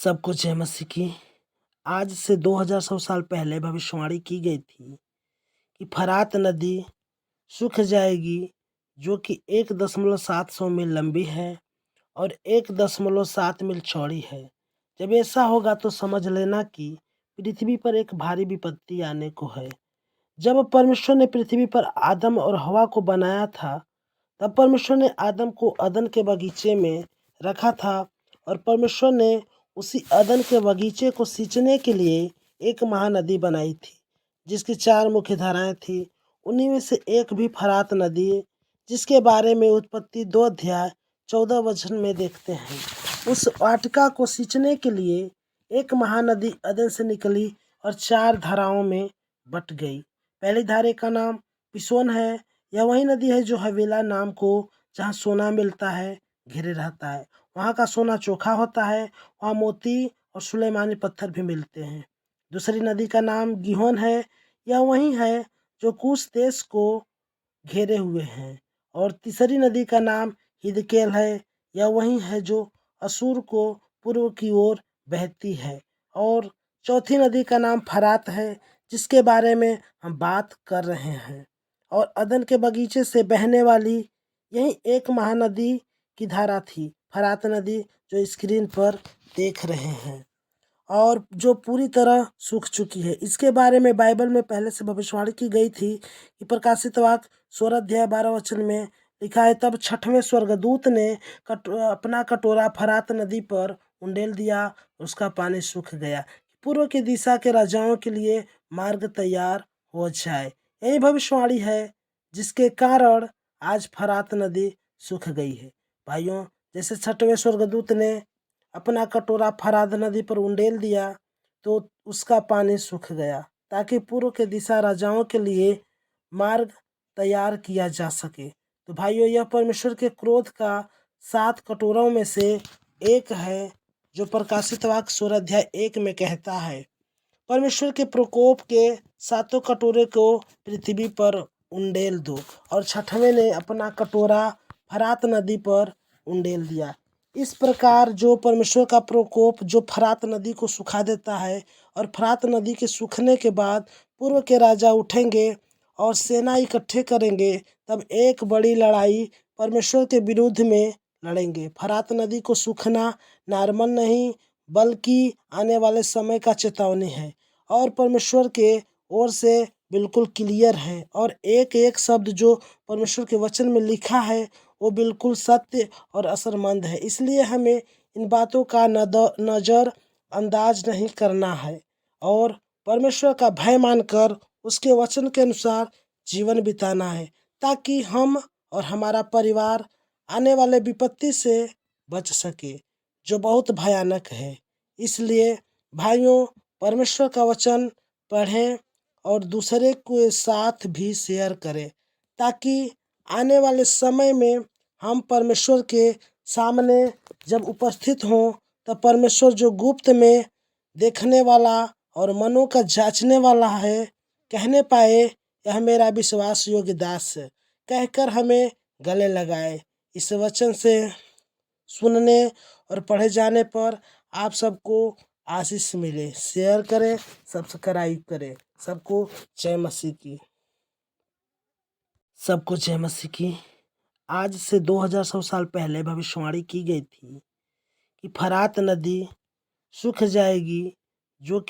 सबको जय मसीह की। आज से 2000 साल पहले भविष्यवाणी की गई थी कि फरात नदी सूख जाएगी, जो कि 1.7 मील लंबी है और 1.7 मील चौड़ी है। जब ऐसा होगा तो समझ लेना कि पृथ्वी पर एक भारी विपत्ति आने को है। जब परमेश्वर ने पृथ्वी पर आदम और हवा को बनाया था, तब परमेश्वर ने आदम को अदन के बगीचे में रखा था और परमेश्वर ने उसी अदन के बगीचे को सींचने के लिए एक महानदी बनाई थी, जिसकी 4 मुख्य धाराएं थी। उन्हीं में से एक भी फरात नदी है, जिसके बारे में उत्पत्ति 2 अध्याय 14 वचन में देखते हैं। उस वाटिका को सींचने के लिए एक महानदी अदन से निकली और 4 धाराओं में बट गई। पहली धारे का नाम पिसोन है। यह वही नदी है जो हवीला नाम को, जहाँ सोना मिलता है, घिरे रहता है। वहाँ का सोना चोखा होता है। वहाँ मोती और सुलेमानी पत्थर भी मिलते हैं। दूसरी नदी का नाम गिहोन है। यह वही है जो कूश देश को घेरे हुए हैं। और तीसरी नदी का नाम हिदकेल है। यह वही है जो असूर को पूर्व की ओर बहती है। और चौथी नदी का नाम फरात है, जिसके बारे में हम बात कर रहे हैं। और अदन के बगीचे से बहने वाली यही एक महानदी की धारा थी, फरात नदी, जो स्क्रीन पर देख रहे हैं और जो पूरी तरह सूख चुकी है। इसके बारे में बाइबल में पहले से भविष्यवाणी की गई थी कि प्रकाशित वाक्य 16 अध्याय 12 वचन में लिखा है, तब 6वें स्वर्गदूत ने अपना कटोरा फरात नदी पर उंडेल दिया, उसका पानी सूख गया, पूर्व की दिशा के राजाओं के लिए मार्ग तैयार हो जाए। यही भविष्यवाणी है जिसके कारण आज फरात नदी सूख गई है। भाइयों, जैसे 6वें स्वर्गदूत ने अपना कटोरा फरात नदी पर उंडेल दिया तो उसका पानी सूख गया, ताकि पूर्व के दिशा राजाओं के लिए मार्ग तैयार किया जा सके। तो भाइयों, यह परमेश्वर के क्रोध का 7 कटोरों में से एक है, जो प्रकाशित वाक्य 16 अध्याय 1 में कहता है, परमेश्वर के प्रकोप के 7 कटोरे को पृथ्वी पर उंडेल दो। और 6वें ने अपना कटोरा फरात नदी पर उंडेल दिया। इस प्रकार जो परमेश्वर का प्रकोप जो फरात नदी को सुखा देता है, और फरात नदी के सूखने के बाद पूर्व के राजा उठेंगे और सेना इकट्ठे करेंगे, तब एक बड़ी लड़ाई परमेश्वर के विरुद्ध में लड़ेंगे। फरात नदी को सूखना नॉर्मल नहीं, बल्कि आने वाले समय का चेतावनी है और परमेश्वर के ओर से बिल्कुल क्लियर है। और एक एक शब्द जो परमेश्वर के वचन में लिखा है वो बिल्कुल सत्य और असरमंद है। इसलिए हमें इन बातों का नज़र अंदाज नहीं करना है और परमेश्वर का भय मानकर उसके वचन के अनुसार जीवन बिताना है, ताकि हम और हमारा परिवार आने वाले विपत्ति से बच सके, जो बहुत भयानक है। इसलिए भाइयों, परमेश्वर का वचन पढ़ें और दूसरे के साथ भी शेयर करें, ताकि आने वाले समय में हम परमेश्वर के सामने जब उपस्थित हों, तब परमेश्वर जो गुप्त में देखने वाला और मनों का जांचने वाला है, कहने पाए, यह मेरा विश्वास योग्य दास है, कहकर हमें गले लगाए। इस वचन से सुनने और पढ़े जाने पर आप सबको आशीष मिले। शेयर करें, सब्सक्राइब करें। सबको जय मसीह की। सबको जय मसीह की। आज से 2000 साल पहले भविष्यवाणी की गई थी कि फरात नदी सूख जाएगी, जो कि